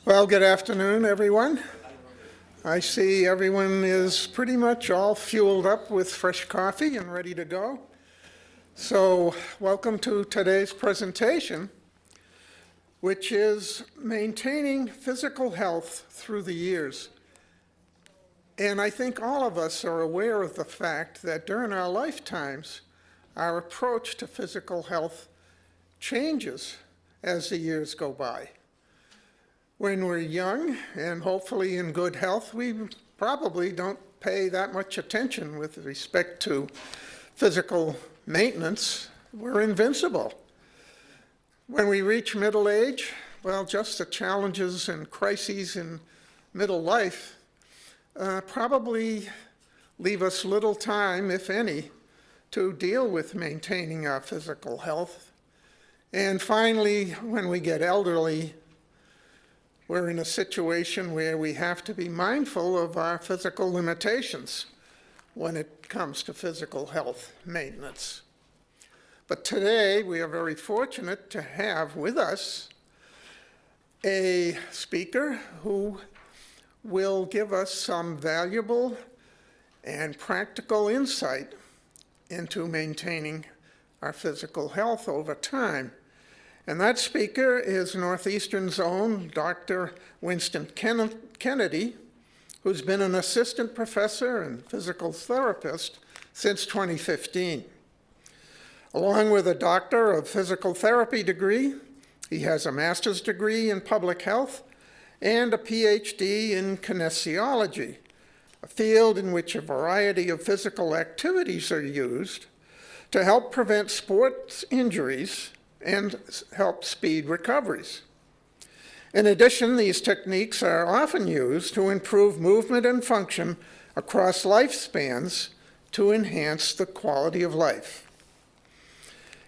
Well, good afternoon, everyone. I see everyone is pretty much all fueled up with fresh coffee and ready to go. So, welcome to today's presentation, which is maintaining physical health through the years. And I think all of us are aware of the fact that during our lifetimes, our approach to physical health changes as the years go by. When we're young and hopefully in good health, we probably don't pay that much attention with respect to physical maintenance. We're invincible. When we reach middle age, well, just the challenges and crises in middle life probably leave us little time, if any, to deal with maintaining our physical health. And finally, when we get elderly, we're in a situation where we have to be mindful of our physical limitations when it comes to physical health maintenance. But today, we are very fortunate to have with us a speaker who will give us some valuable and practical insight into maintaining our physical health over time. And that speaker is Northeastern's own Dr. Winston Kennedy, who's been an assistant professor and physical therapist since 2015. Along with a Doctor of Physical Therapy degree, he has a master's degree in public health and a PhD in kinesiology, a field in which a variety of physical activities are used to help prevent sports injuries and help speed recoveries. In addition, these techniques are often used to improve movement and function across lifespans to enhance the quality of life.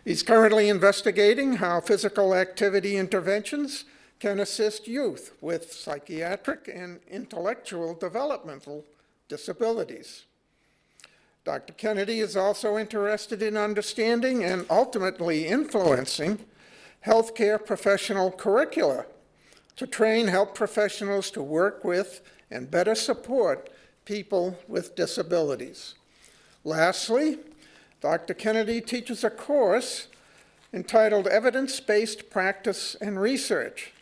He's currently investigating how physical activity interventions can assist youth with psychiatric and intellectual developmental disabilities. Dr. Kennedy is also interested in understanding and ultimately influencing healthcare professional curricula to train health professionals to work with and better support people with disabilities. Lastly, Dr. Kennedy teaches a course entitled Evidence-Based Practice and Research,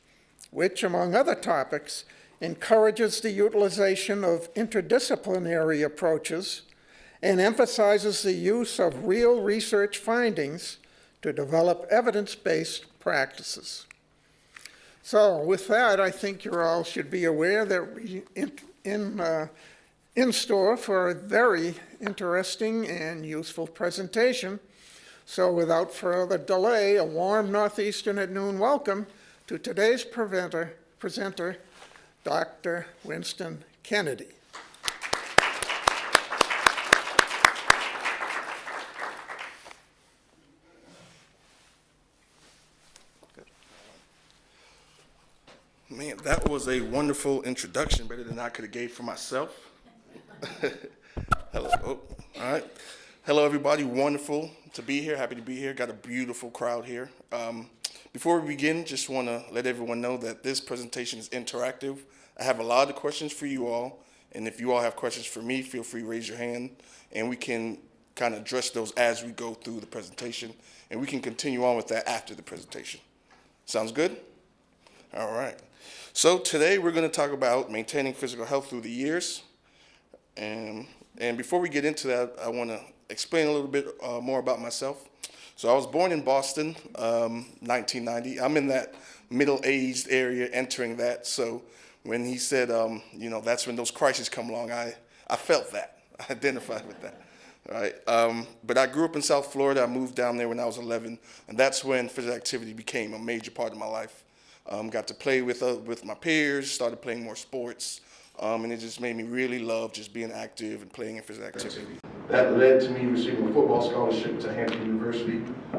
which, among other topics, encourages the utilization of interdisciplinary approaches and emphasizes the use of real research findings to develop evidence-based practices. So with that, I think you all should be aware that we're in store for a very interesting and useful presentation. So without further delay, a warm Northeastern at Noon welcome to today's presenter, Dr. Winston Kennedy. Man, that was a wonderful introduction, better than I could have gave for myself. Hello. Oh, all right. Hello, everybody. Wonderful to be here. Happy to be here. Got a beautiful crowd here. Before we begin, just want to let everyone know that this presentation is interactive. I have a lot of questions for you all, and if you all have questions for me, feel free to raise your hand, and we can kind of address those as we go through the presentation, and we can continue on with that after the presentation. Sounds good? All right. So today we're going to talk about maintaining physical health through the years. And before we get into that, I want to explain a little bit more about myself. So I was born in Boston, 1990. I'm in that middle-aged area, entering that. So when he said, that's when those crises come along, I felt that. I identified with that. All right. But I grew up in South Florida. I moved down there when I was 11, and that's when physical activity became a major part of my life. Got to play with my peers, started playing more sports, and it just made me really love just being active and playing in physical activity. That led to me receiving a football scholarship to Hampton University,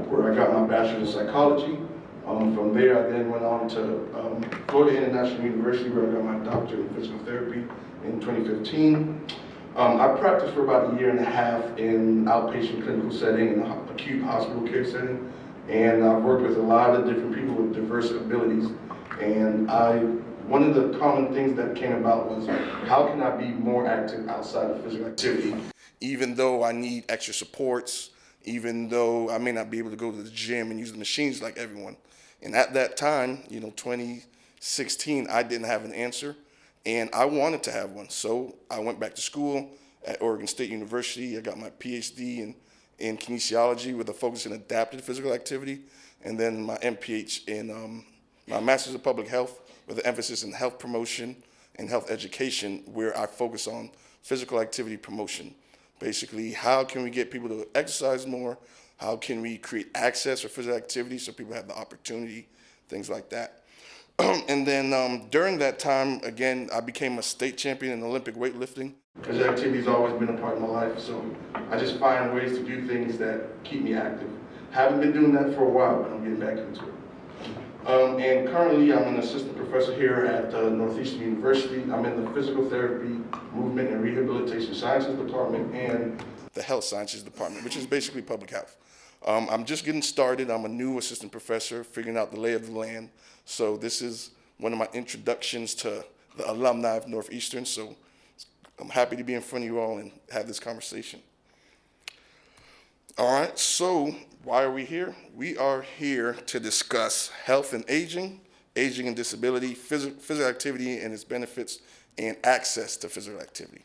where I got my bachelor's in psychology. From there, I then went on to Florida International University, where I got my doctorate in physical therapy in 2015. I practiced for about a year and a half in outpatient clinical setting, in an acute hospital care setting. And I've worked with a lot of different people with diverse abilities. And I one of the common things that came about was, how can I be more active outside of physical activity? Even though I need extra supports, even though I may not be able to go to the gym and use the machines like everyone. And at that time, 2016, I didn't have an answer, and I wanted to have one. So I went back to school at Oregon State University. I got my PhD in kinesiology with a focus in adaptive physical activity, and then my MPH in my Master's of Public Health with an emphasis in health promotion and health education, where I focus on physical activity promotion. Basically, how can we get people to exercise more? How can we create access for physical activity so people have the opportunity, things like that. And then during that time, again, I became a state champion in Olympic weightlifting. Physical activity has always been a part of my life, so I just find ways to do things that keep me active. Haven't been doing that for a while, but I'm getting back into it. And currently, I'm an assistant professor here at Northeastern University. I'm in the Physical Therapy, Movement, and Rehabilitation Sciences Department and the Health Sciences Department, which is basically public health. I'm just getting started. I'm a new assistant professor, figuring out the lay of the land. So this is one of my introductions to the alumni of Northeastern. So I'm happy to be in front of you all and have this conversation. All right, so why are we here? We are here to discuss health and aging and disability, physical activity and its benefits, and access to physical activity.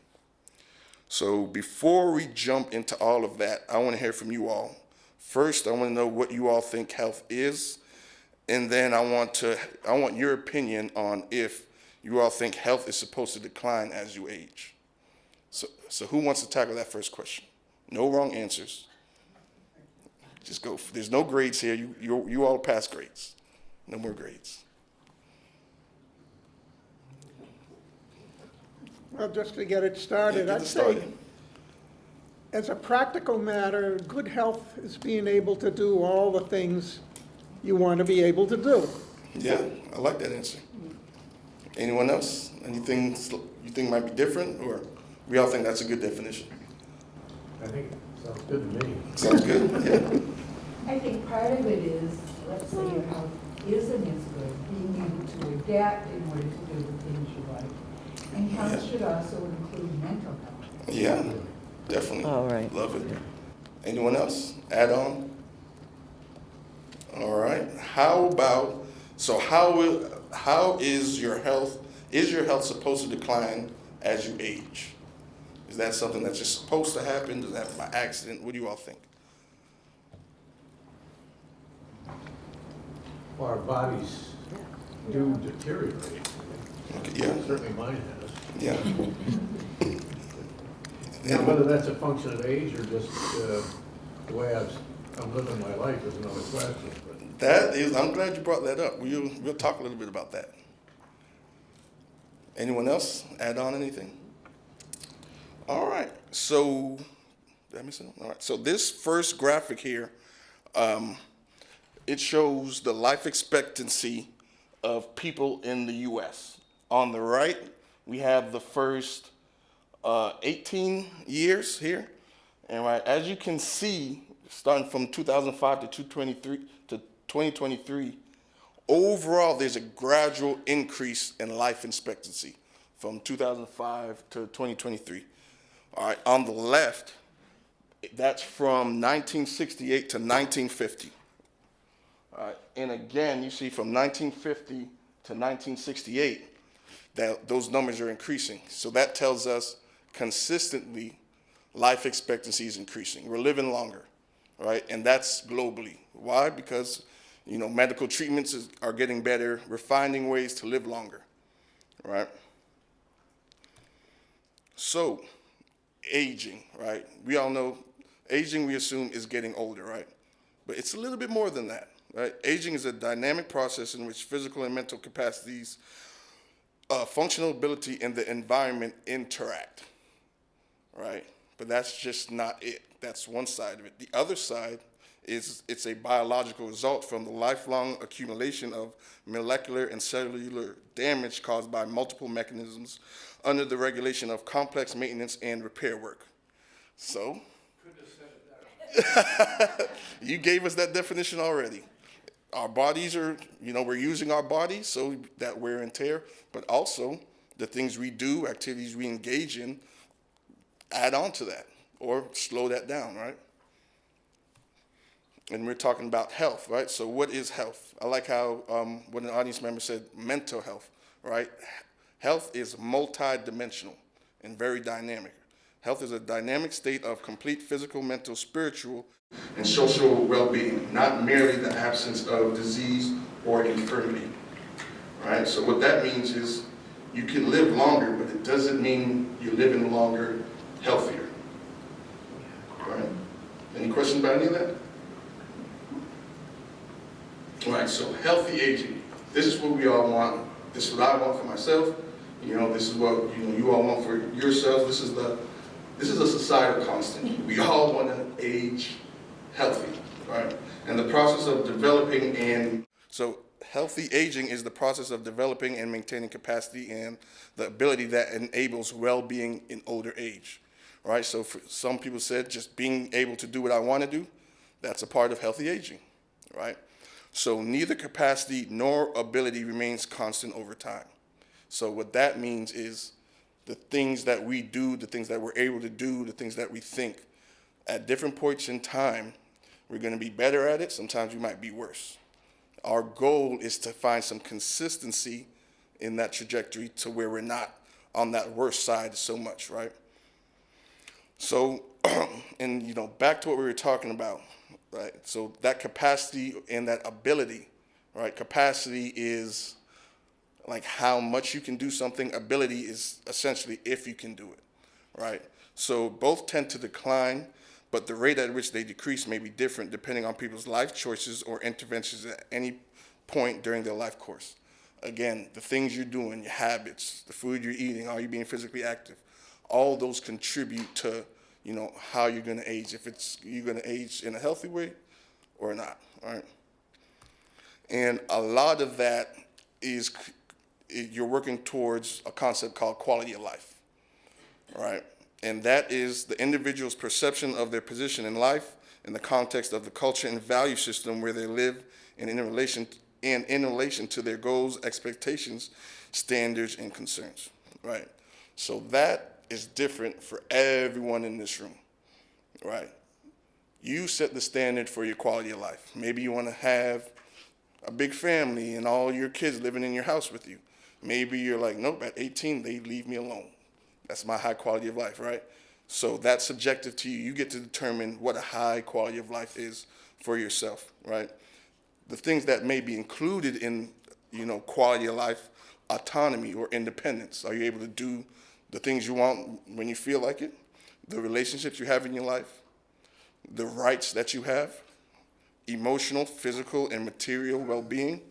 So before we jump into all of that, I want to hear from you all. First, I want to know what you all think health is, and then I want your opinion on if you all think health is supposed to decline as you age. So who wants to tackle that first question? No wrong answers. Just go. There's no grades here. You all pass grades. No more grades. Well, just to get it started, I'd say, as a practical matter, good health is being able to do all the things you want to be able to do. Yeah, I like that answer. Anyone else? Anything you think might be different, or we all think that's a good definition? I think it sounds good to me. Sounds good, yeah. I think part of it is, let's say your health isn't as good, being able to adapt in order to do the things you like. And health should also include mental health. Yeah, definitely. All right. Love it. Anyone else? Add on? All right. How is your health supposed to decline as you age? Is that something that's just supposed to happen? Does that happen by accident? What do you all think? Well, our bodies do deteriorate. Okay, yeah. Certainly mine has. Yeah. Now, whether that's a function of age or just the way I'm living my life is another question. But I'm glad you brought that up. We'll talk a little bit about that. Anyone else add on anything? All right. So, did I miss it? All right. So this first graphic here, it shows the life expectancy of people in the U.S. On the right, we have the first 18 years here, and right as you can see, starting from 2005 to 2023, overall there's a gradual increase in life expectancy from 2005 to 2023. All right, on the left, that's from 1968 to 1950. All right, and again, you see from 1950 to 1968, that those numbers are increasing. So that tells us consistently life expectancy is increasing. We're living longer, right? And that's globally. Why? Because, medical treatments are getting better. We're finding ways to live longer, right? So, aging, right? We all know aging, we assume, is getting older, right? But it's a little bit more than that, right? Aging is a dynamic process in which physical and mental capacities, functional ability, and the environment interact, right? But that's just not it. That's one side of it. The other side is it's a biological result from the lifelong accumulation of molecular and cellular damage caused by multiple mechanisms under the regulation of complex maintenance and repair work. So, you gave us that definition already. our bodies are, we're using our bodies, so that wear and tear, but also the things we do, activities we engage in, add on to that or slow that down, right? And we're talking about health, right? So what is health? I like how what an audience member said, mental health, right? Health is multi-dimensional and very dynamic. Health is a dynamic state of complete physical, mental, spiritual, and social well-being, not merely the absence of disease or infirmity, right? So what that means is you can live longer, but it doesn't mean you're living longer, healthier, right? Any questions about any of that? All right, so healthy aging. This is what we all want. This is what I want for myself. This is what you all want for yourselves. This is a societal constant. We all want to age healthy, right? And the process of developing healthy aging is the process of developing and maintaining capacity and the ability that enables well-being in older age, right? So for some people said just being able to do what I want to do, that's a part of healthy aging, right? So neither capacity nor ability remains constant over time. So what that means is the things that we do, the things that we're able to do, the things that we think, at different points in time, we're going to be better at it. Sometimes we might be worse. Our goal is to find some consistency in that trajectory to where we're not on that worst side so much, right? So, and back to what we were talking about, right? So that capacity and that ability, right? Capacity is like how much you can do something. Ability is essentially if you can do it, right? So both tend to decline, but the rate at which they decrease may be different depending on people's life choices or interventions at any point during their life course. Again, the things you're doing, your habits, the food you're eating, are you being physically active? All those contribute to, how you're going to age, if you're going to age in a healthy way or not, right? And a lot of that is you're working towards a concept called quality of life, right? And that is the individual's perception of their position in life in the context of the culture and value system where they live and in relation to their goals, expectations, standards, and concerns, right? So that is different for everyone in this room, right? You set the standard for your quality of life. Maybe you want to have a big family and all your kids living in your house with you. Maybe you're like, nope, at 18, they leave me alone. That's my high quality of life, right? So that's subjective to you. You get to determine what a high quality of life is for yourself, right? The things that may be included in, quality of life, autonomy or independence. Are you able to do the things you want when you feel like it? The relationships you have in your life? The rights that you have? Emotional, physical, and material well-being?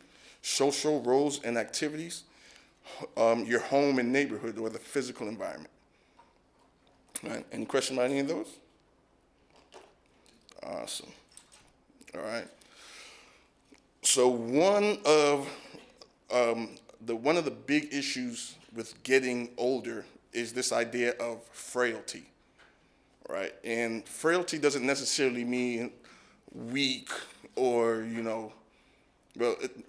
Social roles and activities? Your home and neighborhood or the physical environment. Right. Any question about any of those? Awesome. All right. So one of the big issues with getting older is this idea of frailty, right? And frailty doesn't necessarily mean weak or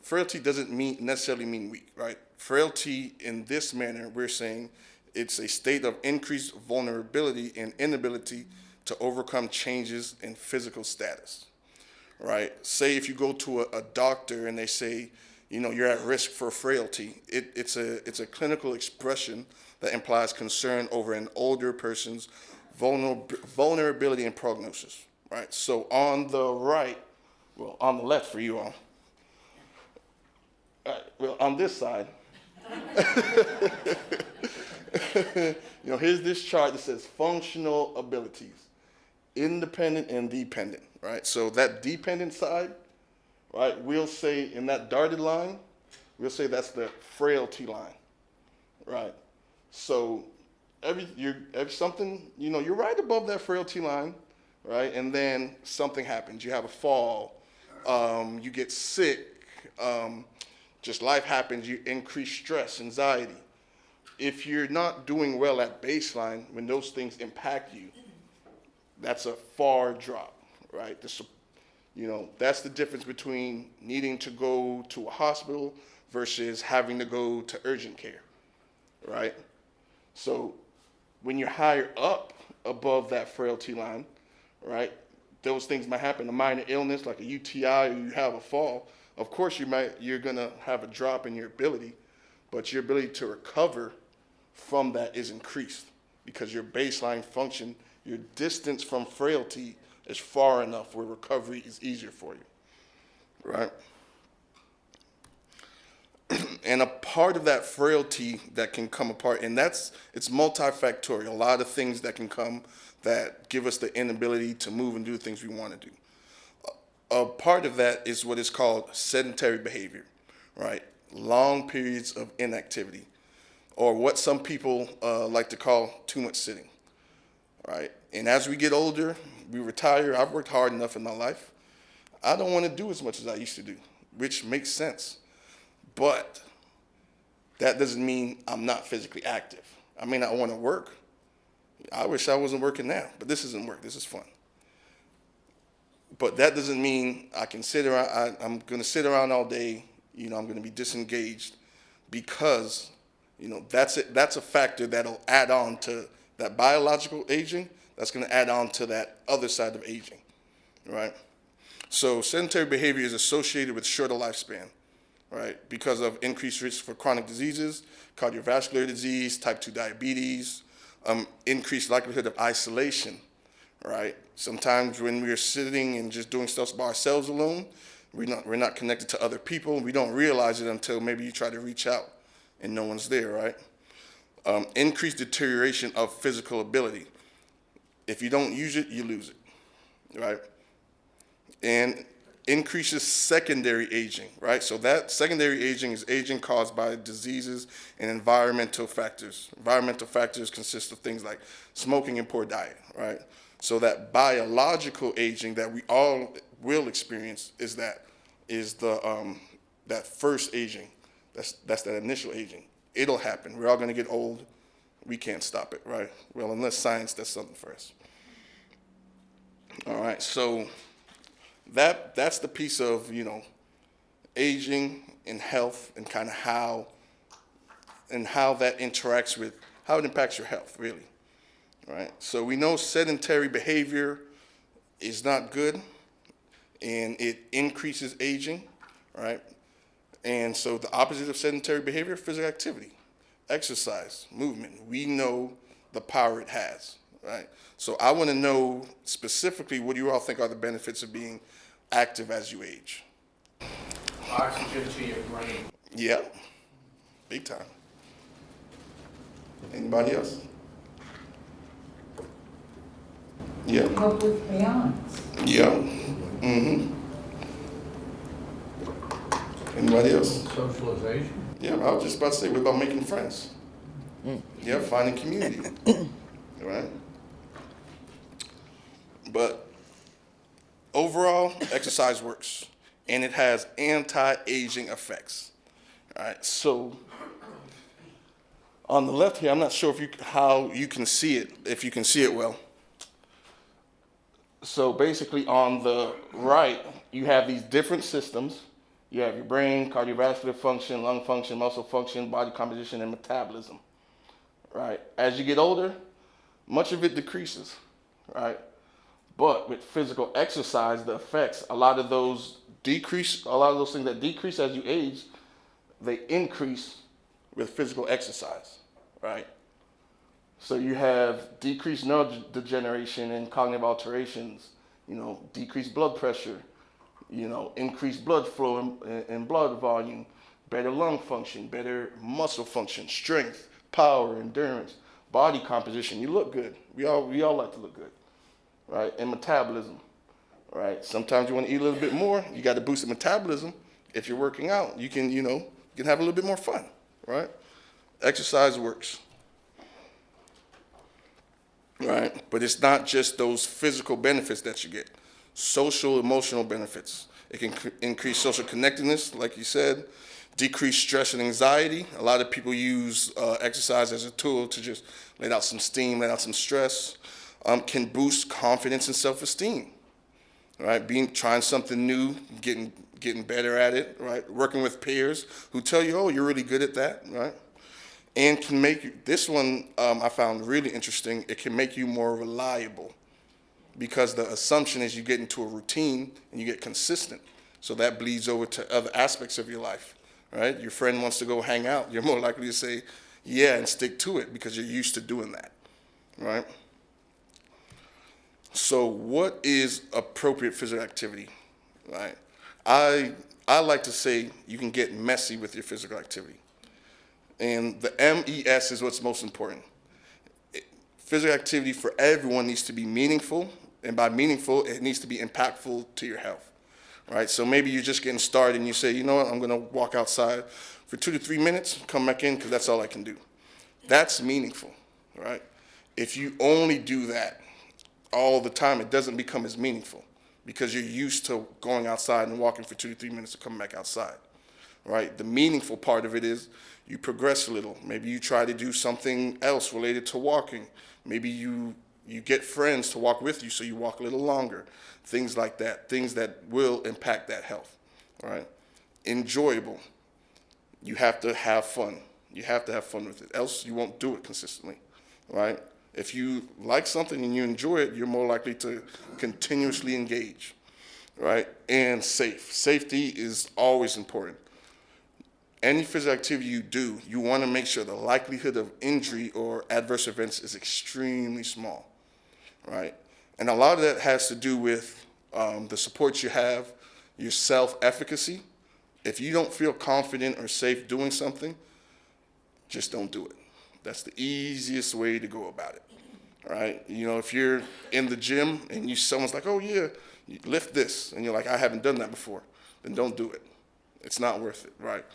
frailty doesn't necessarily mean weak, right? Frailty in this manner, we're saying it's a state of increased vulnerability and inability to overcome changes in physical status, right? Say if you go to a doctor and they say, you're at risk for frailty, it's a clinical expression that implies concern over an older person's vulnerability and prognosis, right? So on the left for you all, on this side, here's this chart that says functional abilities, independent and dependent, right? So that dependent side, right, we'll say in that dotted line, we'll say that's the frailty line, right? So you're right above that frailty line, right? And then something happens. You have a fall, you get sick, just life happens, you increase stress, anxiety. If you're not doing well at baseline, when those things impact you, that's a far drop, right? That's the difference between needing to go to a hospital versus having to go to urgent care, right? So when you're higher up above that frailty line, right, those things might happen. A minor illness like a UTI, or you have a fall. Of course, you're gonna have a drop in your ability, but your ability to recover from that is increased because your baseline function, your distance from frailty is far enough where recovery is easier for you, right? And a part of that frailty that can come apart, and it's multifactorial. A lot of things that can come that give us the inability to move and do the things we want to do. A part of that is what is called sedentary behavior, right? Long periods of inactivity, or what some people like to call too much sitting, right? And as we get older, we retire. I've worked hard enough in my life. I don't want to do as much as I used to do, which makes sense. But that doesn't mean I'm not physically active. I may not want to work. I wish I wasn't working now, but this isn't work. This is fun. But that doesn't mean I can sit around. I'm going to sit around all day. I'm going to be disengaged because, that's it. That's a factor that'll add on to that biological aging. That's going to add on to that other side of aging, right? So sedentary behavior is associated with shorter lifespan, right? Because of increased risk for chronic diseases, cardiovascular disease, type 2 diabetes, increased likelihood of isolation, right? Sometimes when we're sitting and just doing stuff by ourselves alone, we're not connected to other people. We don't realize it until maybe you try to reach out and no one's there, right? Increased deterioration of physical ability. If you don't use it, you lose it, right? And increases secondary aging, right? So that secondary aging is aging caused by diseases and environmental factors. Environmental factors consist of things like smoking and poor diet, right? So that biological aging that we all will experience is that first aging. That's that initial aging. It'll happen. We're all going to get old. We can't stop it, right? Well, unless science does something for us. All right, so that's the piece of, aging and health and kind of how that interacts with, how it impacts your health, really, right? So we know sedentary behavior is not good, and it increases aging, right? And so the opposite of sedentary behavior, physical activity, exercise, movement. We know the power it has, right? So I want to know specifically what you all think are the benefits of being active as you age. Oxygen to your brain. Yeah, big time. Anybody else? Yeah. Help with balance. Yeah. Mm-hmm. Anybody else? Socialization. Yeah, I was just about to say, what about making friends? Yeah, finding community, right? But overall, exercise works, and it has anti-aging effects. All right, so on the left here, I'm not sure how you can see it, if you can see it well. So basically on the right, you have these different systems. You have your brain, cardiovascular function, lung function, muscle function, body composition, and metabolism, right? As you get older, much of it decreases, right? But with physical exercise, the effects, a lot of those things that decrease as you age, they increase with physical exercise, right? So you have decreased neurodegeneration and cognitive alterations, decreased blood pressure, increased blood flow and blood volume, better lung function, better muscle function, strength, power, endurance, body composition. You look good. We all like to look good, right? And metabolism, right? Sometimes you want to eat a little bit more. You got to boost the metabolism. If you're working out, you can have a little bit more fun, right? Exercise works, right? But it's not just those physical benefits that you get. Social, emotional benefits. It can increase social connectedness, like you said, decrease stress and anxiety. A lot of people use exercise as a tool to just let out some steam, let out some stress. Can boost confidence and self-esteem, right? Trying something new, getting better at it, right? Working with peers who tell you, oh, you're really good at that, right? And can make you, this one I found really interesting, it can make you more reliable because the assumption is you get into a routine and you get consistent. So that bleeds over to other aspects of your life, right? Your friend wants to go hang out, you're more likely to say, yeah, and stick to it because you're used to doing that, right? So what is appropriate physical activity, right? I like to say you can get messy with your physical activity. And the MES is what's most important. Physical activity for everyone needs to be meaningful, and by meaningful, it needs to be impactful to your health, right? So maybe you're just getting started and you say, you know what, I'm gonna walk outside for 2 to 3 minutes, come back in, because that's all I can do. That's meaningful, right? If you only do that all the time, it doesn't become as meaningful because you're used to going outside and walking for 2 to 3 minutes to come back outside, right? The meaningful part of it is you progress a little. Maybe you try to do something else related to walking. Maybe you get friends to walk with you so you walk a little longer. Things like that, things that will impact that health, right? Enjoyable. You have to have fun. You have to have fun with it, else you won't do it consistently, right? If you like something and you enjoy it, you're more likely to continuously engage, right? And safe. Safety is always important. Any physical activity you do, you want to make sure the likelihood of injury or adverse events is extremely small, right? And a lot of that has to do with the support you have, your self-efficacy. If you don't feel confident or safe doing something, just don't do it. That's the easiest way to go about it, right? You know, if you're in the gym and someone's like, oh yeah, you lift this, and you're like, I haven't done that before, then don't do it. It's not worth it, right?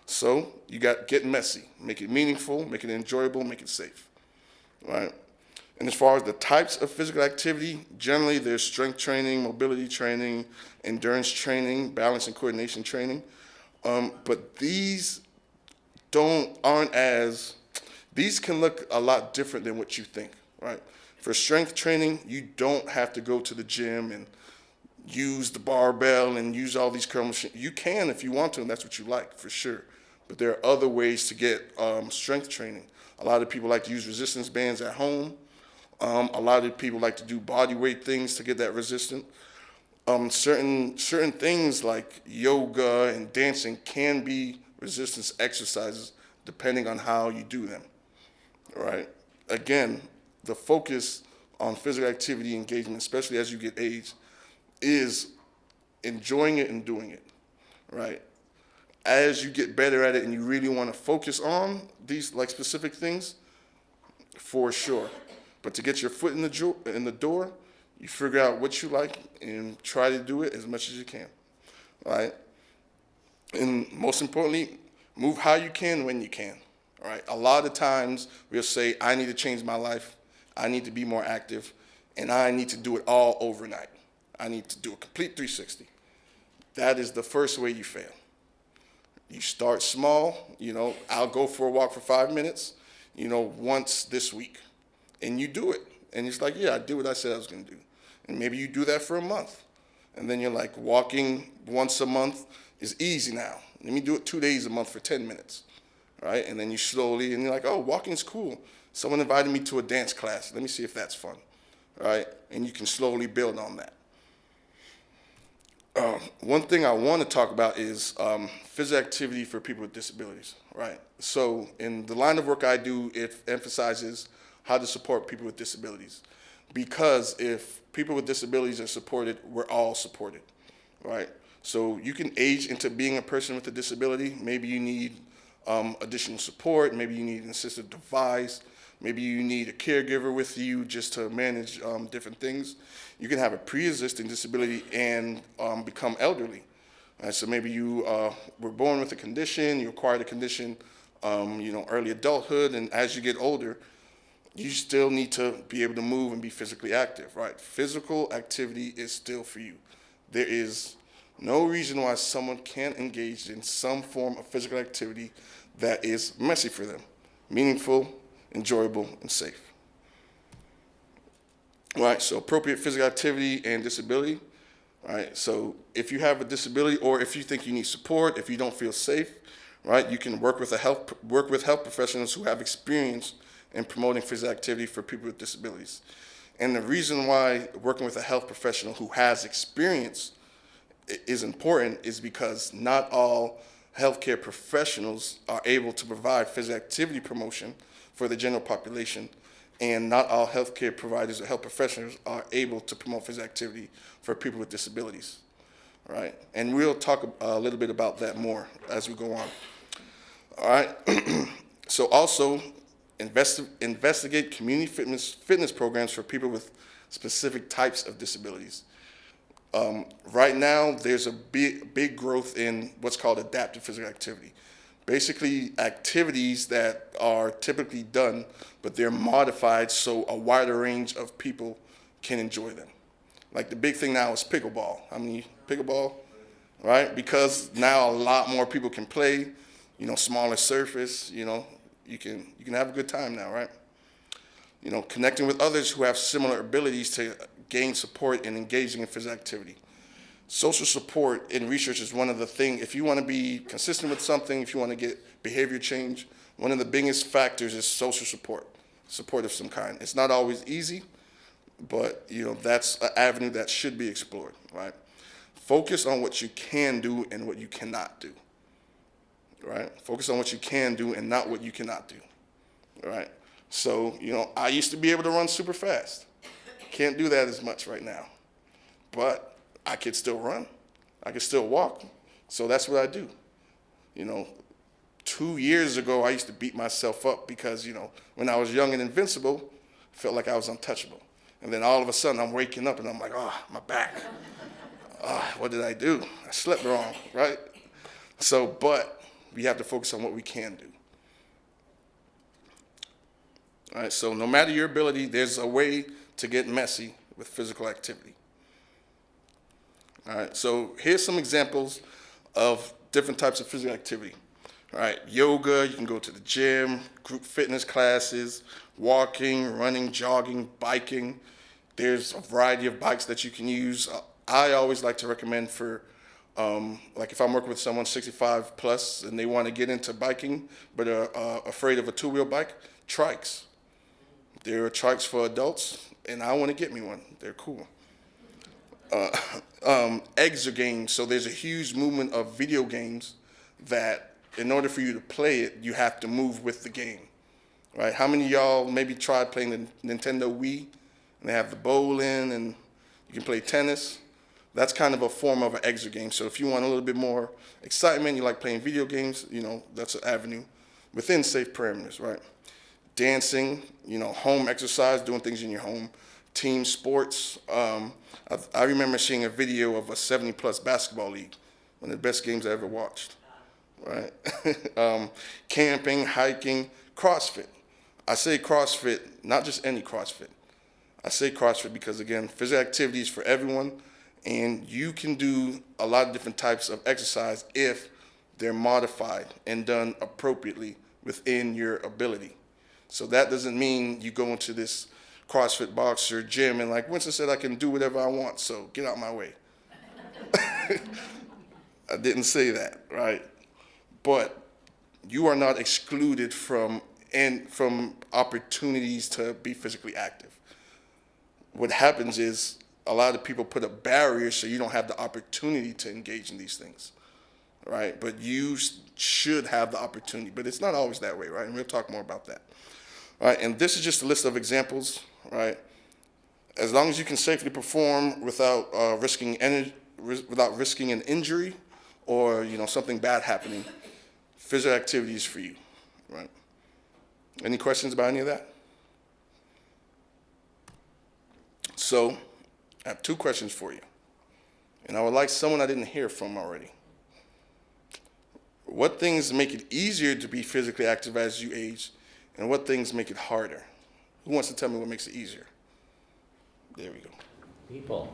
So you got get messy, make it meaningful, make it enjoyable, make it safe, right? And as far as the types of physical activity, generally there's strength training, mobility training, endurance training, balance and coordination training, but these these can look a lot different than what you think, right? For strength training, you don't have to go to the gym and use the barbell and use all these curl machines. You can if you want to, and that's what you like, for sure. But there are other ways to get strength training. A lot of people like to use resistance bands at home. A lot of people like to do body weight things to get that resistance. Certain things like yoga and dancing can be resistance exercises depending on how you do them, right? Again, the focus on physical activity engagement, especially as you get age, is enjoying it and doing it, right? As you get better at it and you really want to focus on these like specific things, for sure. But to get your foot in the door, you figure out what you like and try to do it as much as you can, right? And most importantly, move how you can when you can, all right? A lot of times we'll say, I need to change my life, I need to be more active, and I need to do it all overnight. I need to do a complete 360. That is the first way you fail. You start small, I'll go for a walk for 5 minutes, once this week. And you do it. And it's like, yeah, I did what I said I was going to do. And maybe you do that for a month. And then you're like, walking once a month is easy now. Let me do it 2 days a month for 10 minutes, right? And then you slowly, and you're like, oh, walking's cool. Someone invited me to a dance class. Let me see if that's fun, right? And you can slowly build on that. One thing I want to talk about is physical activity for people with disabilities, right? So in the line of work I do, it emphasizes how to support people with disabilities. Because if people with disabilities are supported, we're all supported, right? So you can age into being a person with a disability. Maybe you need additional support. Maybe you need an assistive device. Maybe you need a caregiver with you just to manage different things. You can have a pre-existing disability and become elderly. So maybe you were born with a condition, you acquired a condition, early adulthood, and as you get older, you still need to be able to move and be physically active, right? Physical activity is still for you. There is no reason why someone can't engage in some form of physical activity that is messy for them, meaningful, enjoyable, and safe. Right, so appropriate physical activity and disability. right? So if you have a disability, or if you think you need support, if you don't feel safe, right, you can work with health professionals who have experience in promoting physical activity for people with disabilities. And the reason why working with a health professional who has experience is important is because not all healthcare professionals are able to provide physical activity promotion for the general population, and not all healthcare providers or health professionals are able to promote physical activity for people with disabilities, right? And we'll talk a little bit about that more as we go on. All right. So also investigate community fitness programs for people with specific types of disabilities. Right now, there's a big growth in what's called adaptive physical activity. Basically, activities that are typically done, but they're modified so a wider range of people can enjoy them. Like the big thing now is pickleball. I mean, pickleball, right? Because now a lot more people can play, smaller surface, you can have a good time now, right? Connecting with others who have similar abilities to gain support and engaging in physical activity. Social support in research is one of the things. If you want to be consistent with something, if you want to get behavior change, one of the biggest factors is social support of some kind. It's not always easy, but that's an avenue that should be explored, right? Focus on what you can do and what you cannot do, right? Focus on what you can do and not what you cannot do, right? So, I used to be able to run super fast. Can't do that as much right now, but I could still run. I could still walk. So that's what I do. 2 years ago, I used to beat myself up because, when I was young and invincible, I felt like I was untouchable. And then all of a sudden, I'm waking up and I'm like, my back. What did I do? I slept wrong, right? So, but we have to focus on what we can do. All right, so no matter your ability, there's a way to get messy with physical activity. All right, so here's some examples of different types of physical activity. All right, yoga, you can go to the gym, group fitness classes, walking, running, jogging, biking. There's a variety of bikes that you can use. I always like to recommend for, like if I'm working with someone 65 plus and they want to get into biking but are afraid of a two-wheel bike, trikes. There are trikes for adults, and I want to get me one. They're cool. Exergames. So there's a huge movement of video games that in order for you to play it, you have to move with the game, right? How many of y'all maybe tried playing the Nintendo Wii? And they have the bowling, and you can play tennis. That's kind of a form of an exergame. So if you want a little bit more excitement, you like playing video games, that's an avenue within safe parameters, right? Dancing, home exercise, doing things in your home, team sports. I remember seeing a video of a 70-plus basketball league, one of the best games I ever watched, right? Camping, hiking, CrossFit. I say CrossFit, not just any CrossFit. I say CrossFit because, again, physical activity is for everyone, and you can do a lot of different types of exercise if they're modified and done appropriately within your ability. So that doesn't mean you go into this CrossFit box or gym and like Winston said, I can do whatever I want, so get out my way. I didn't say that, right? But you are not excluded from opportunities to be physically active. What happens is a lot of people put up barriers so you don't have the opportunity to engage in these things, right? But you should have the opportunity, but it's not always that way, right? And we'll talk more about that. All right, and this is just a list of examples, right? As long as you can safely perform without risking an injury or something bad happening, physical activity is for you, right? Any questions about any of that? So I have 2 questions for you, and I would like someone I didn't hear from already. What things make it easier to be physically active as you age, and what things make it harder? Who wants to tell me what makes it easier? There we go. People.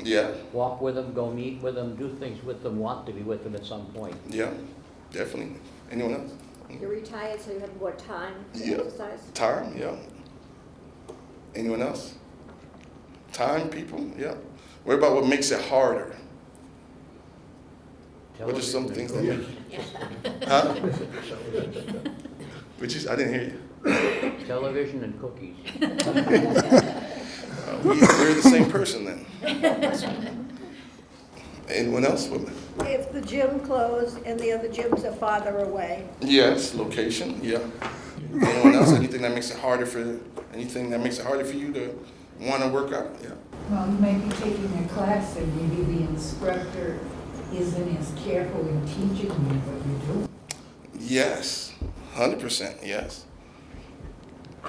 Yeah. Walk with them, go meet with them, do things with them, want to be with them at some point. Yeah, definitely. Anyone else? You're retired, so you have more time to Yeah. exercise? Time, yeah. Anyone else? Time, people, yeah. What about what makes it harder? What are some Television things that make Huh? I didn't hear you. and- television and cookies. We're the same person then. Anyone else? If the gym closed and the other gyms are farther away, Yes, location, yeah. Anyone else? Anything that makes it harder for you to want to work out? Yeah. Well, you might be taking a class and maybe the instructor isn't as careful in teaching you what you're doing. Yes, 100%. Yes.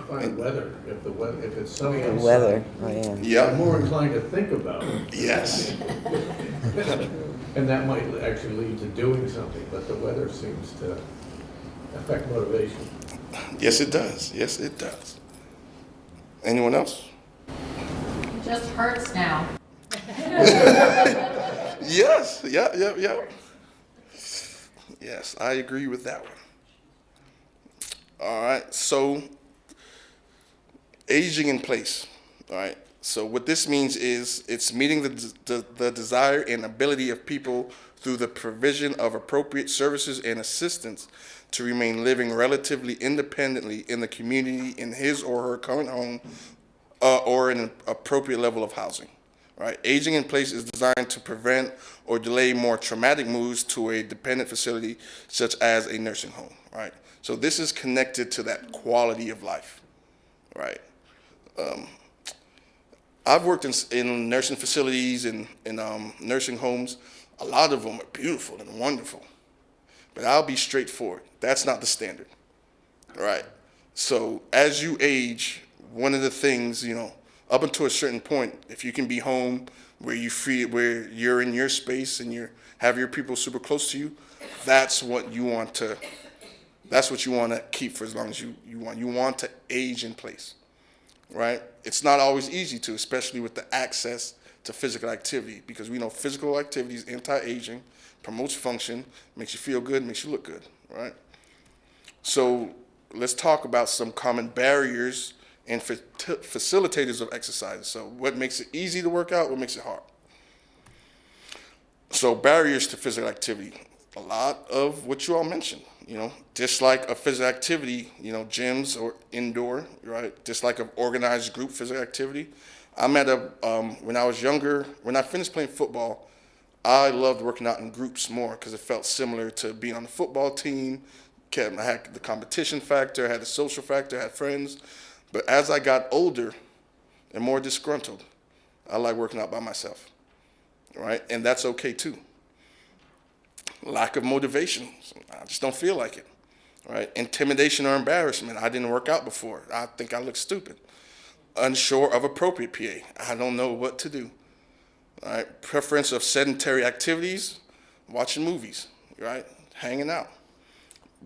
Find weather, if it's sunny outside. Weather, oh yeah. I'm Yeah. more inclined to think about it, Yes. and that might actually lead to doing something, but the weather seems to affect motivation. Yes, it does. Yes, it does. Anyone else? It just hurts now. Yes. Yeah. Yes, I agree with that one. All right. So, aging in place. All right. So what this means is it's meeting the desire and ability of people through the provision of appropriate services and assistance to remain living relatively independently in the community in his or her current home or in an appropriate level of housing. Right? Aging in place is designed to prevent or delay more traumatic moves to a dependent facility such as a nursing home. Right? So this is connected to that quality of life. Right? I've worked in nursing facilities and nursing homes. A lot of them are beautiful and wonderful, but I'll be straightforward. That's not the standard, right? So as you age, one of the things, up until a certain point, if you can be home where where you're in your space and you have your people super close to you, that's what you want to keep for as long as you want. You want to age in place. Right? It's not always easy to, especially with the access to physical activity, because we know physical activity is anti-aging, promotes function, makes you feel good, makes you look good, right? So let's talk about some common barriers and facilitators of exercise. So what makes it easy to work out, what makes it hard? So barriers to physical activity, a lot of what you all mentioned. Dislike of physical activity, gyms or indoor, right? Dislike of organized group physical activity. When I was younger, when I finished playing football, I loved working out in groups more because it felt similar to being on the football team. I had the competition factor, I had the social factor, I had friends. But as I got older and more disgruntled, I like working out by myself, right? And that's okay too. Lack of motivation. I just don't feel like it, right? Intimidation or embarrassment. I didn't work out before. I think I look stupid. Unsure of appropriate PA. I don't know what to do, all right? Preference of sedentary activities, watching movies, right? Hanging out.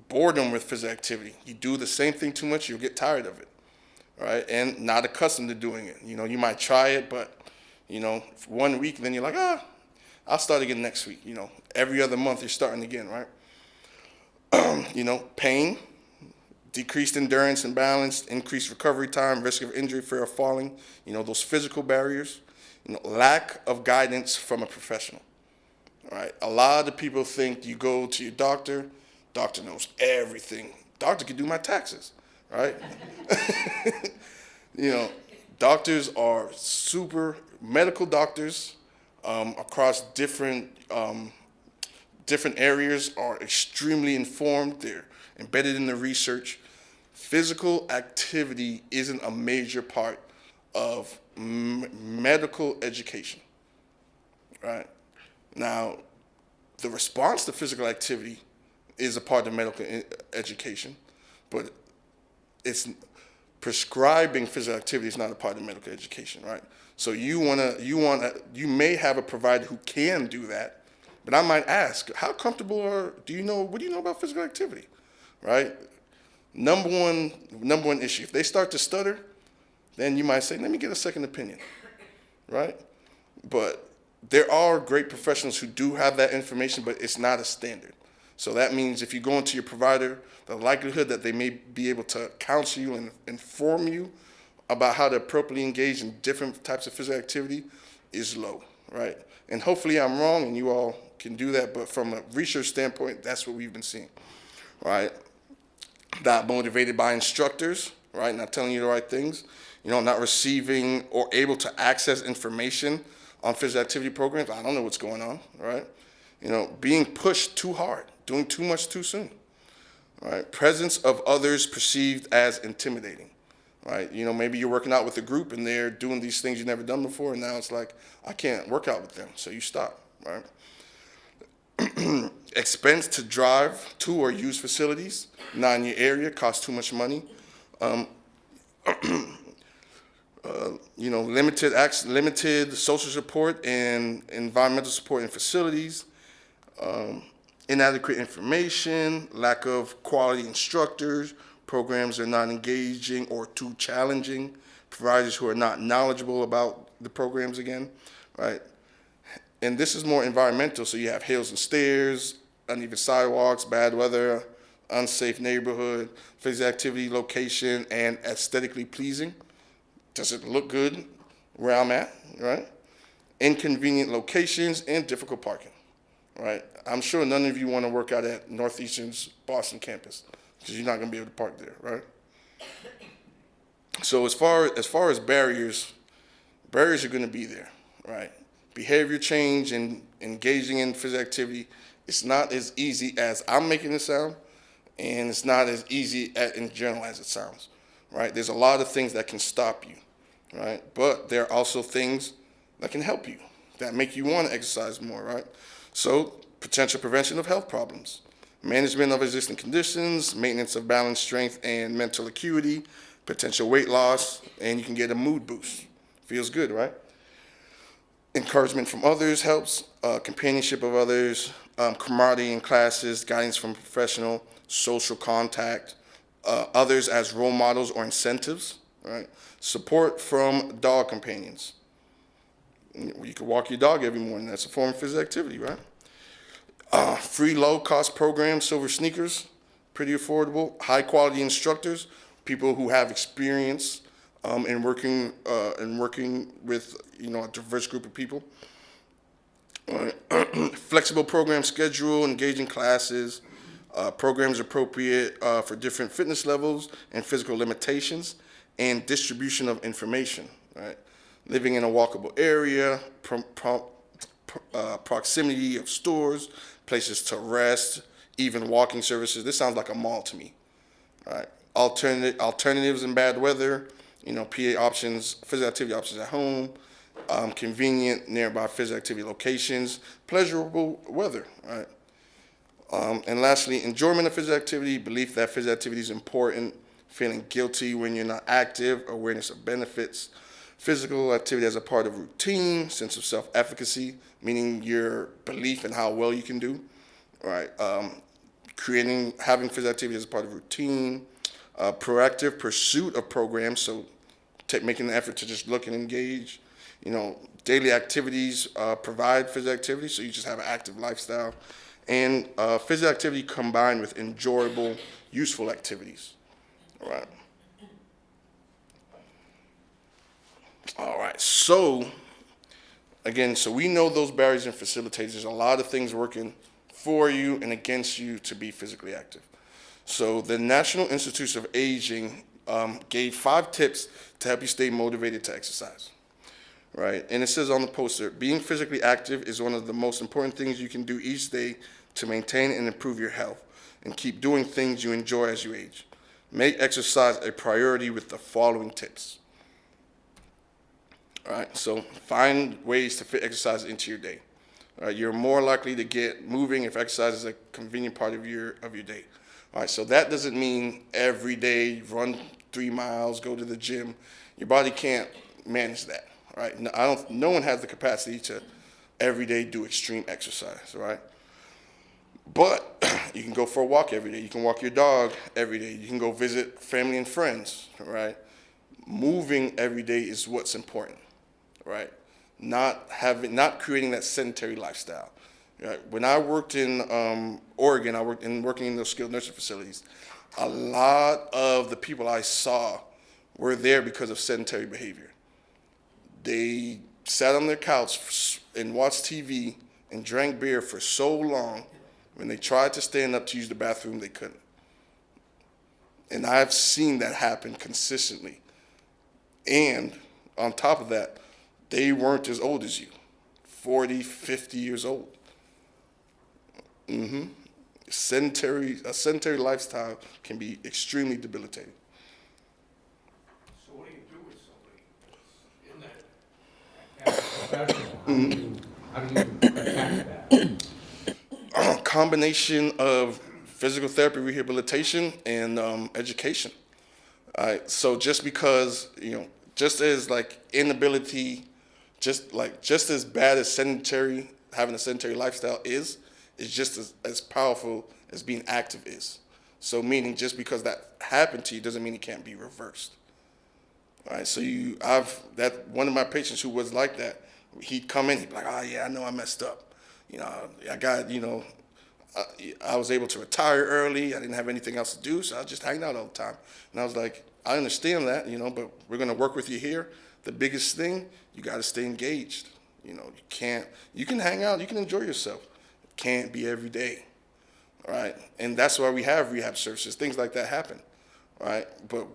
Boredom with physical activity. You do the same thing too much, you'll get tired of it, right? And not accustomed to doing it. You might try it, but, for 1 week, then you're like, I'll start again next week. Every other month you're starting again, right? Pain, decreased endurance and balance, increased recovery time, risk of injury, fear of falling, those physical barriers, lack of guidance from a professional, right? A lot of people think you go to your doctor knows everything. Doctor can do my taxes, right? Doctors are medical doctors across different areas are extremely informed. They're embedded in the research. Physical activity isn't a major part of medical education, right? Now, the response to physical activity is a part of medical education, but it's prescribing physical activity is not a part of medical education, right? So you may have a provider who can do that, but I might ask, how comfortable what do you know about physical activity, right? Number one issue, if they start to stutter, then you might say, let me get a second opinion, right? But there are great professionals who do have that information, but it's not a standard. So that means if you go into your provider, the likelihood that they may be able to counsel you and inform you about how to appropriately engage in different types of physical activity is low, right? And hopefully I'm wrong and you all can do that, but from a research standpoint, that's what we've been seeing, right? Not motivated by instructors, right? Not telling you the right things, not receiving or able to access information on physical activity programs. I don't know what's going on, right? Being pushed too hard, doing too much too soon, right? Presence of others perceived as intimidating, right? Maybe you're working out with a group and they're doing these things you've never done before, and now it's like, I can't work out with them, so you stop, right? Expense to drive to or use facilities not in your area costs too much money. Limited social support and environmental support in facilities, inadequate information, lack of quality instructors, programs are not engaging or too challenging, providers who are not knowledgeable about the programs again, right? And this is more environmental, so you have hills and stairs, uneven sidewalks, bad weather, unsafe neighborhood, physical activity location, and aesthetically pleasing. Does it look good where I'm at, right? Inconvenient locations and difficult parking, right? I'm sure none of you want to work out at Northeastern's Boston campus because you're not going to be able to park there, right? So as far as barriers are going to be there, right? Behavior change and engaging in physical activity, it's not as easy as I'm making it sound, and it's not as easy in general as it sounds, right? There's a lot of things that can stop you, right? But there are also things that can help you, that make you want to exercise more, right? So potential prevention of health problems, management of existing conditions, maintenance of balance, strength, and mental acuity, potential weight loss, and you can get a mood boost. Feels good, right? Encouragement from others helps, companionship of others, camaraderie in classes, guidance from professional, social contact, others as role models or incentives, right? Support from dog companions. You can walk your dog every morning. That's a form of physical activity, right? Free low-cost programs, silver sneakers, pretty affordable. High-quality instructors, people who have experience in working with a diverse group of people. Flexible program schedule, engaging classes, programs appropriate for different fitness levels and physical limitations, and distribution of information, right? Living in a walkable area, proximity of stores, places to rest, even walking services. This sounds like a mall to me, right? Alternatives in bad weather, PA options, physical activity options at home, convenient nearby physical activity locations, pleasurable weather, right? And lastly, enjoyment of physical activity, belief that physical activity is important, feeling guilty when you're not active, awareness of benefits, physical activity as a part of routine, sense of self-efficacy, meaning your belief in how well you can do, right? Having physical activity as a part of routine, proactive pursuit of programs, so making an effort to just look and engage. Daily activities provide physical activity, so you just have an active lifestyle. And physical activity combined with enjoyable, useful activities. All right, so again, so we know those barriers and facilitators. There's a lot of things working for you and against you to be physically active. So the National Institutes of Aging gave 5 tips to help you stay motivated to exercise, right? And it says on the poster, being physically active is one of the most important things you can do each day to maintain and improve your health and keep doing things you enjoy as you age. Make exercise a priority with the following tips. All right, so find ways to fit exercise into your day. All right, you're more likely to get moving if exercise is a convenient part of your day. All right, so that doesn't mean every day run 3 miles, go to the gym. Your body can't manage that, right? No one has the capacity to every day do extreme exercise, right? But you can go for a walk every day. You can walk your dog every day. You can go visit family and friends, right? Moving every day is what's important, right? Not creating that sedentary lifestyle. Right? When I worked in Oregon, I worked working in those skilled nursing facilities. A lot of the people I saw were there because of sedentary behavior. They sat on their couch and watched TV and drank beer for so long, when they tried to stand up to use the bathroom, they couldn't. And I've seen that happen consistently. And on top of that, they weren't as old as you, 40, 50 years old. A sedentary lifestyle can be extremely debilitating. So what do you do with somebody in that profession? How do you attack that? Combination of physical therapy, rehabilitation, and education. All right. So just because, just as like inability, just as bad as having a sedentary lifestyle is just as powerful as being active is. So meaning just because that happened to you doesn't mean it can't be reversed. All right. So one of my patients who was like that, he'd come in, he'd be like, oh yeah, I know I messed up. I was able to retire early. I didn't have anything else to do, so I was just hanging out all the time. And I was like, I understand that, but we're going to work with you here. The biggest thing, you got to stay engaged. You can hang out, you can enjoy yourself. It can't be every day, all right? And that's why we have rehab services. Things like that happen, all right? But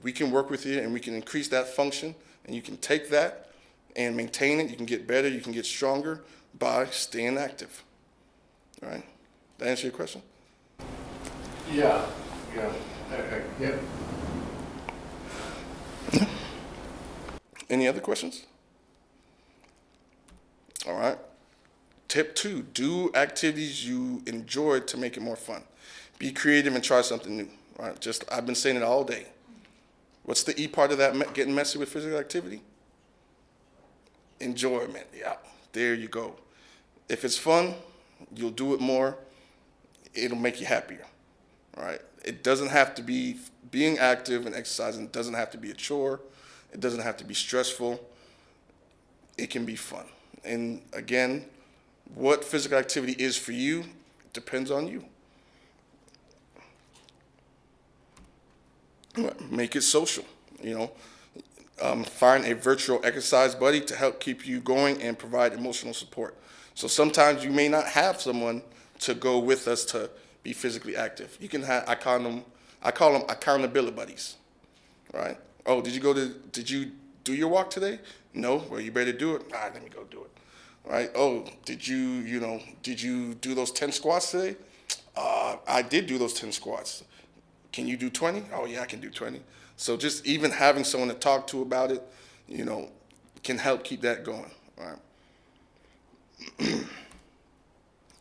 we can work with you and we can increase that function, and you can take that and maintain it. You can get better, you can get stronger by staying active. All right. Did that answer your question? Yeah. Any other questions? All right. Tip 2, do activities you enjoy to make it more fun. Be creative and try something new. All right. I've been saying it all day. What's the E part of that, getting messy with physical activity? Enjoyment. Yeah. There you go. If it's fun, you'll do it more. It'll make you happier. All right. It doesn't have to be, being active and exercising doesn't have to be a chore. It doesn't have to be stressful. It can be fun. And again, what physical activity is for you depends on you. Make it social. Find a virtual exercise buddy to help keep you going and provide emotional support. So sometimes you may not have someone to go with us to be physically active. You can have, I call them accountability buddies, right? Oh, did you do your walk today? No, well, you better do it. All right, let me go do it, right? Oh, did you do those 10 squats today? I did do those 10 squats. Can you do 20? Oh yeah, I can do 20. So just even having someone to talk to about it, can help keep that going, right?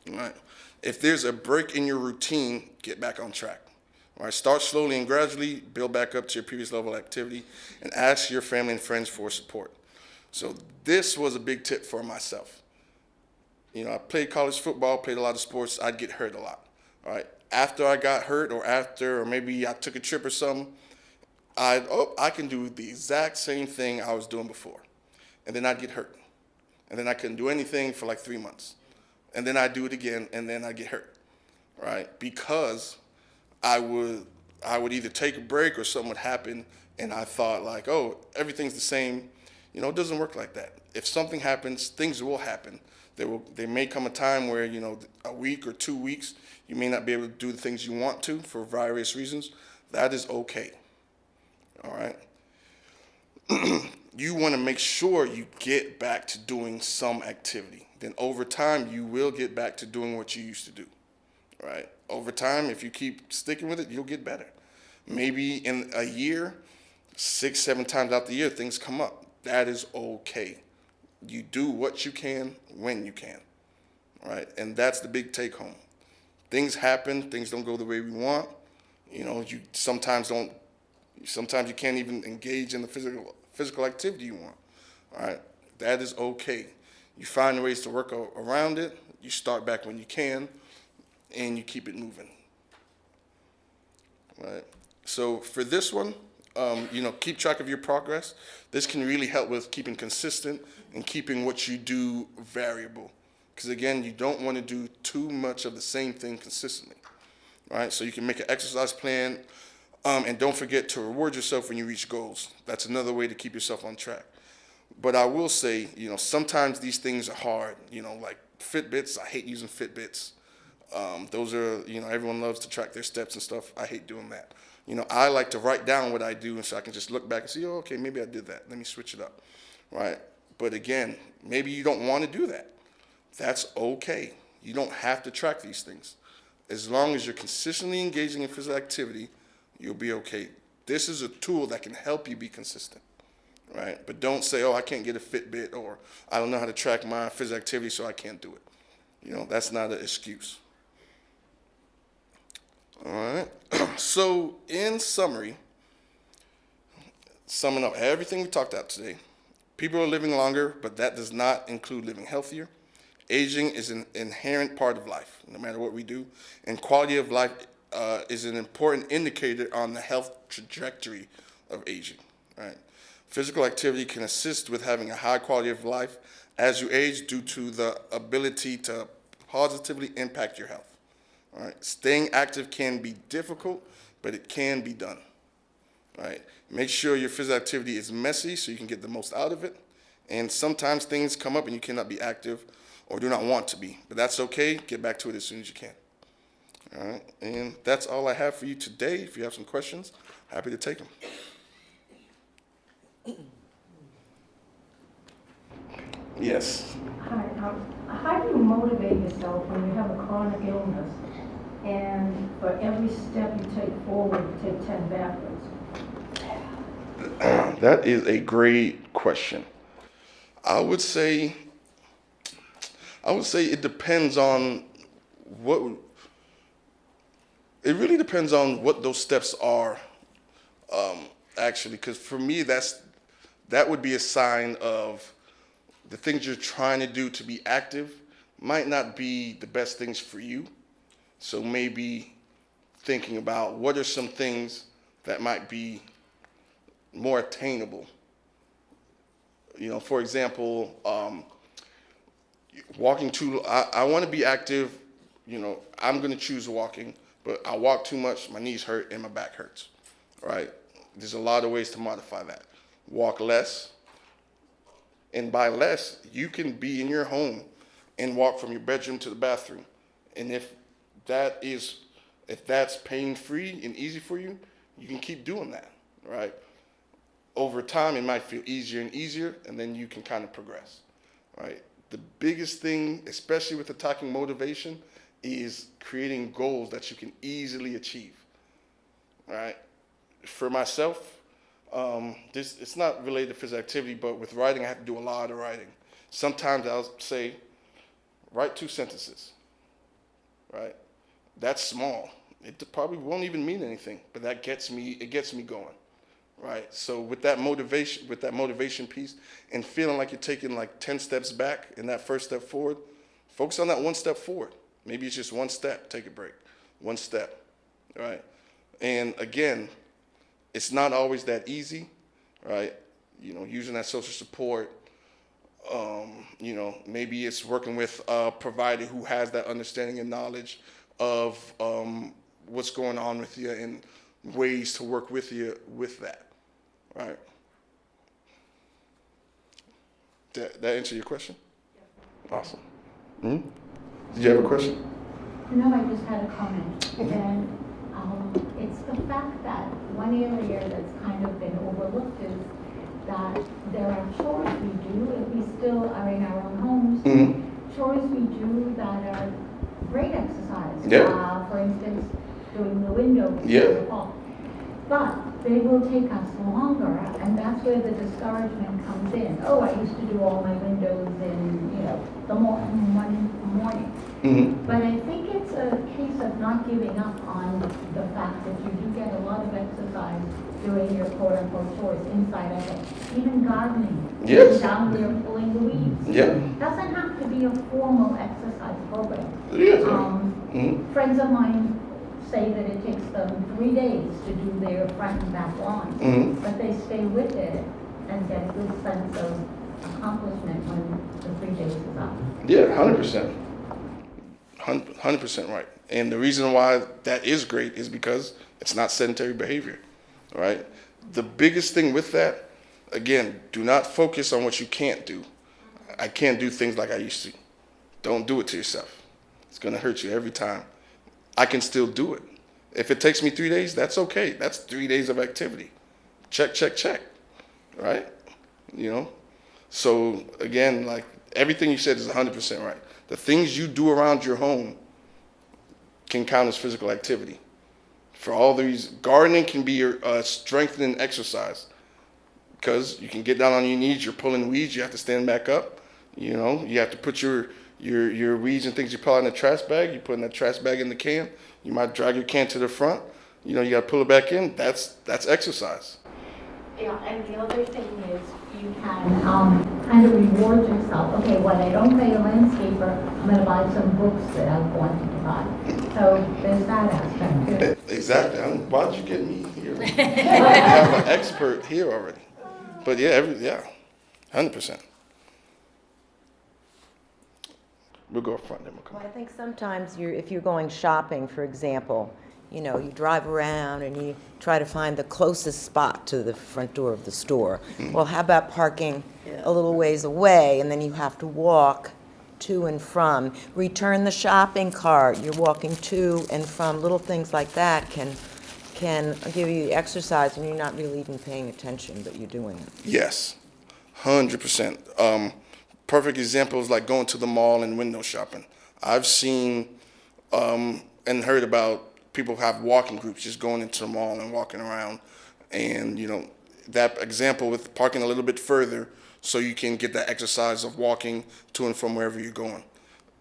Right. If there's a break in your routine, get back on track. All right. Start slowly and gradually, build back up to your previous level of activity, and ask your family and friends for support. So this was a big tip for myself. I played college football, played a lot of sports. I'd get hurt a lot. All right. After I got hurt, or maybe I took a trip or something, I can do the exact same thing I was doing before, and then I'd get hurt. And then I couldn't do anything for like 3 months. And then I'd do it again, and then I'd get hurt, right? Because I would either take a break or something would happen, and I thought like, oh, everything's the same. It doesn't work like that. If something happens, things will happen. There may come a time where, a week or 2 weeks, you may not be able to do the things you want to for various reasons. That is okay, all right? You want to make sure you get back to doing some activity. Then over time, you will get back to doing what you used to do, right? Over time, if you keep sticking with it, you'll get better. Maybe in a year, 6, 7 times out the year, things come up. That is okay. You do what you can when you can, right? And that's the big take home. Things happen, things don't go the way we want. You sometimes you can't even engage in the physical activity you want. All right, that is okay. You find ways to work around it. You start back when you can, and you keep it moving. All right. So for this one, keep track of your progress. This can really help with keeping consistent and keeping what you do variable. Because again, you don't want to do too much of the same thing consistently. All right. So you can make an exercise plan. And don't forget to reward yourself when you reach goals. That's another way to keep yourself on track. But I will say, sometimes these things are hard. Like Fitbits, I hate using Fitbits. Those are, everyone loves to track their steps and stuff. I hate doing that. I like to write down what I do, and so I can just look back and see, oh, okay, maybe I did that. Let me switch it up, right? But again, maybe you don't want to do that. That's okay. You don't have to track these things. As long as you're consistently engaging in physical activity, you'll be okay. This is a tool that can help you be consistent, right? But don't say, oh, I can't get a Fitbit, or I don't know how to track my physical activity, so I can't do it. That's not an excuse. All right. So in summary, summing up everything we talked about today, people are living longer, but that does not include living healthier. Aging is an inherent part of life, no matter what we do, and quality of life is an important indicator on the health trajectory of aging, right? Physical activity can assist with having a high quality of life as you age due to the ability to positively impact your health. All right. Staying active can be difficult, but it can be done. All right. Make sure your physical activity is messy so you can get the most out of it. And sometimes things come up and you cannot be active or do not want to be, but that's okay. Get back to it as soon as you can. All right. And that's all I have for you today. If you have some questions, happy to take them. Yes. Hi, how do you motivate yourself when you have a chronic illness and for every step you take forward, you take 10 backwards? That is a great question. I would say it depends on it really depends on what those steps are, actually, because for me, that would be a sign of the things you're trying to do to be active might not be the best things for you. So maybe thinking about what are some things that might be more attainable. For example, walking I want to be active, I'm going to choose walking, but I walk too much, my knees hurt and my back hurts, right? There's a lot of ways to modify that. Walk less. And by less, you can be in your home and walk from your bedroom to the bathroom. And if that's pain-free and easy for you, you can keep doing that, right? Over time, it might feel easier and easier, and then you can kind of progress, right? The biggest thing, especially with attacking motivation, is creating goals that you can easily achieve, right? For myself, it's not related to physical activity, but with writing, I have to do a lot of writing. Sometimes I'll say, write 2 sentences, right? That's small. It probably won't even mean anything, but it gets me going, right? So with that motivation piece and feeling like you're taking like 10 steps back and that first step forward, focus on that one step forward. Maybe it's just one step, take a break, one step, right? And again, it's not always that easy, right? Using that social support, maybe it's working with a provider who has that understanding and knowledge of what's going on with you and ways to work with you with that, right? That answer your question? Yeah. Awesome. Mm-hmm. Did you have a question? No, I just had a comment. And it's the fact that one area that's kind of been overlooked is that there are chores we do, if we still are in our own homes, chores we do that are great exercise. Yeah. For instance, doing the windows. Yeah. But they will take us longer, and that's where the discouragement comes in. Oh, I used to do all my windows in, the morning. Mm-hmm. But I think it's a case of not giving up on the fact that you do get a lot of exercise doing your quote-unquote chores inside of it. Even gardening. Yes. Down there pulling the weeds. Yeah. Doesn't have to be a formal exercise program. Yes. Friends of mine say that it takes them 3 days to do their front and back lawn. But they stay with it and get a good sense of accomplishment when the 3 days is up. Yeah, 100%. 100% right. And the reason why that is great is because it's not sedentary behavior, right? The biggest thing with that Again, do not focus on what you can't do. I can't do things like I used to. Don't do it to yourself. It's going to hurt you every time. I can still do it. If it takes me 3 days, that's okay. That's 3 days of activity. Check, check, check. Right? You know? So, again, like everything you said is 100% right. The things you do around your home can count as physical activity. For all these, gardening can be a strengthening exercise because you can get down on your knees, you're pulling weeds, you have to stand back up. You know, you have to put your weeds and things you pull out in the trash bag, you put in that trash bag in the can. You might drag your can to the front. You know, you got to pull it back in. That's exercise. Yeah, and the other thing is you can kind of reward yourself. Okay, when I don't pay a landscaper, I'm going to buy some books that I've wanted to buy. So there's that aspect too. Exactly. Why'd you get me here? You have an expert here already. But yeah, 100%. We'll go up front, then we'll come Well, I back. think sometimes if you're going shopping, for example, you know, you drive around and you try to find the closest spot to the front door of the store. Well, how about parking a little ways away and then you have to walk to and from, return the shopping cart, you're walking to and from, little things like that can give you the exercise and you're not really even paying attention, but you're doing it. Yes, 100%. Perfect example is like going to the mall and window shopping. I've seen and heard about people have walking groups just going into the mall and walking around. And, you know, that example with parking a little bit further so you can get that exercise of walking to and from wherever you're going.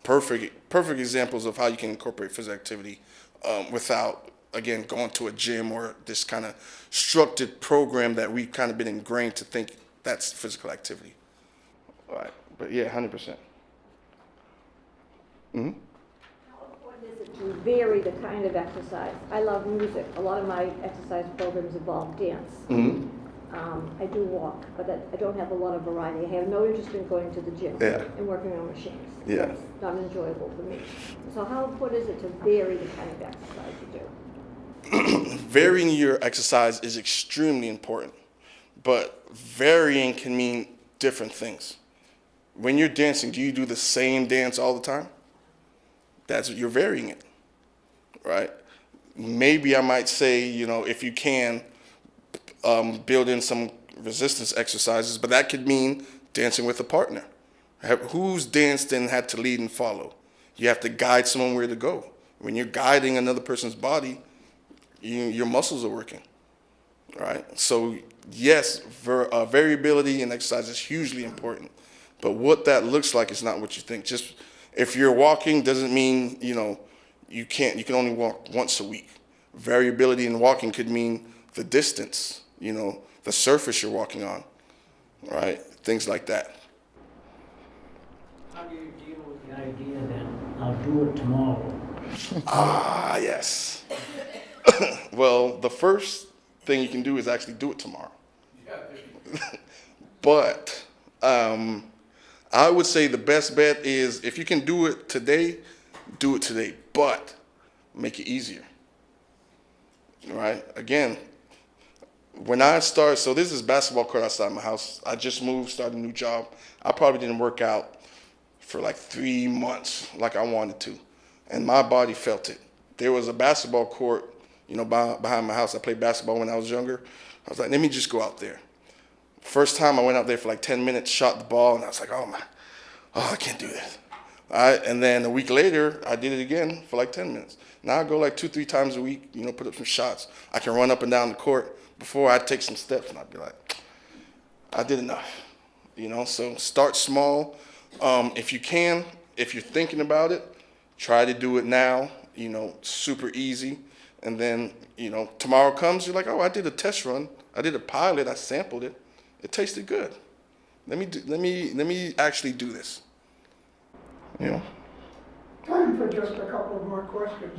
Perfect examples of how you can incorporate physical activity without, again, going to a gym or this kind of structured program that we've kind of been ingrained to think that's physical activity. All right. But yeah, 100%. Mm-hmm. How important is it to vary the kind of exercise? I love music. A lot of my exercise programs involve dance. Mm-hmm. I do walk, but I don't have a lot of variety. I have no interest in going to the gym and working on machines. Yeah. That's not enjoyable for me. So how important is it to vary the kind of exercise you do? Varying your exercise is extremely important, but varying can mean different things. When you're dancing, do you do the same dance all the time? That's what you're varying it, right? Maybe I might say, you know, if you can, build in some resistance exercises, but that could mean dancing with a partner. Who's danced and had to lead and follow? You have to guide someone where to go. When you're guiding another person's body, your muscles are working, right? So yes, variability in exercise is hugely important. But what that looks like is not what you think. Just if you're walking doesn't mean, you know, you can only walk once a week. Variability in walking could mean the distance, you know, the surface you're walking on, right? Things like that. How do you deal with the idea that I'll do it tomorrow? Ah, yes. Well, the first thing you can do is actually do it tomorrow. But I would say the best bet is if you can do it today, but make it easier, right? Again, when I started, so this is basketball court outside my house. I just moved, started a new job. I probably didn't work out for like 3 months like I wanted to, and my body felt it. There was a basketball court, you know, behind my house. I played basketball when I was younger. I was like, let me just go out there. First time I went out there for like 10 minutes, shot the ball, and I was like, oh, I can't do this. And then a week later, I did it again for like 10 minutes. Now I go like 2-3 times a week, you know, put up some shots. I can run up and down the court. Before I'd take some steps, and I'd be like, I did enough, you know? So start small. If you can, if you're thinking about it, try to do it now, you know, super easy. And then, you know, tomorrow comes, you're like, oh, I did a test run. I did a pilot. I sampled it. It tasted good. Let me actually do this. You know. Time for just a couple more questions.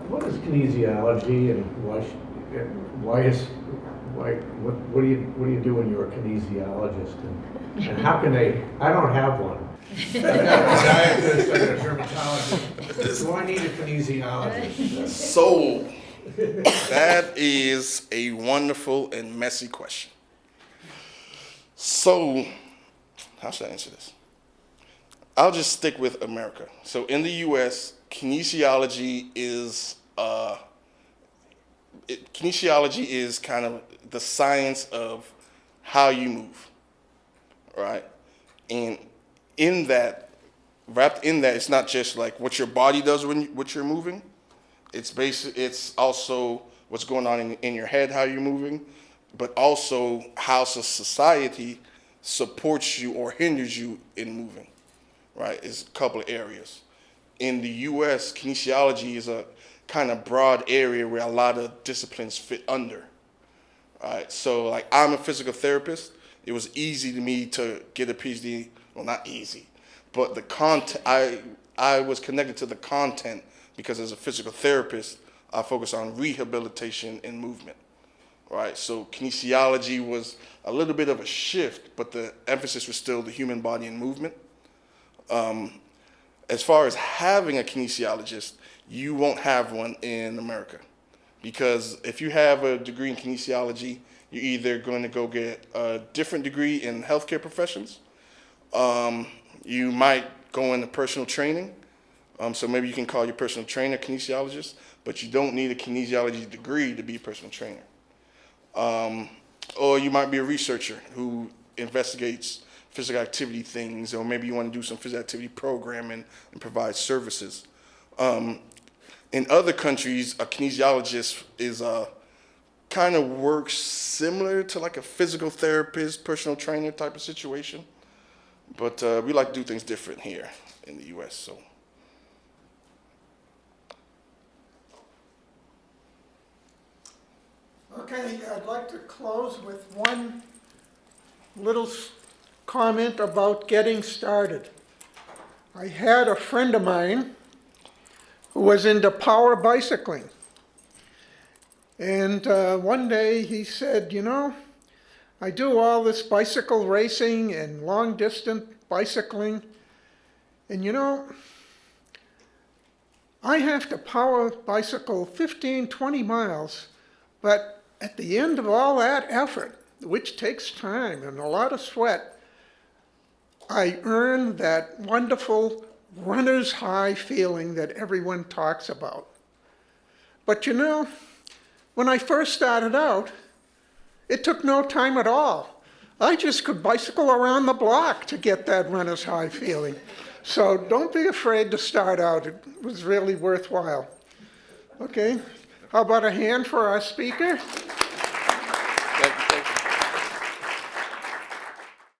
What is kinesiology and what do you do when you're a kinesiologist and how can they? I don't have one. Podiatrist and a dermatologist. Do I need a kinesiologist? So That is a wonderful and messy question. So, how should I answer this? I'll just stick with America. So in the U.S., kinesiology is kind of the science of how you move, right? And in that, wrapped in that, it's not just like what your body does what you're moving. It's also what's going on in your head, how you're moving, but also how society supports you or hinders you in moving, right? It's a couple of areas. In the U.S., kinesiology is a kind of broad area where a lot of disciplines fit under, right? So like I'm a physical therapist. It was easy to me to get a PhD. Well, not easy, but the content, I was connected to the content because as a physical therapist, I focus on rehabilitation and movement, right? So kinesiology was a little bit of a shift, but the emphasis was still the human body and movement. As far as having a kinesiologist, you won't have one in America because if you have a degree in kinesiology, you're either going to go get a different degree in healthcare professions. You might go into personal training. So maybe you can call your personal trainer kinesiologist, but you don't need a kinesiology degree to be a personal trainer. Or you might be a researcher who investigates physical activity things, or maybe you want to do some physical activity programming and provide services. In other countries, a kinesiologist is kind of works similar to like a physical therapist, personal trainer type of situation. But we like to do things different here in the U.S. So. Okay, I'd like to close with one little comment about getting started. I had a friend of mine who was into power bicycling. And one day he said, you know, I do all this bicycle racing and long distance bicycling, and you know, I have to power bicycle 15, 20 miles, but at the end of all that effort, which takes time and a lot of sweat, I earn that wonderful runner's high feeling that everyone talks about. But you know, when I first started out, it took no time at all. I just could bicycle around the block to get that runner's high feeling. So don't be afraid to start out. It was really worthwhile. Okay, how about a hand for our speaker?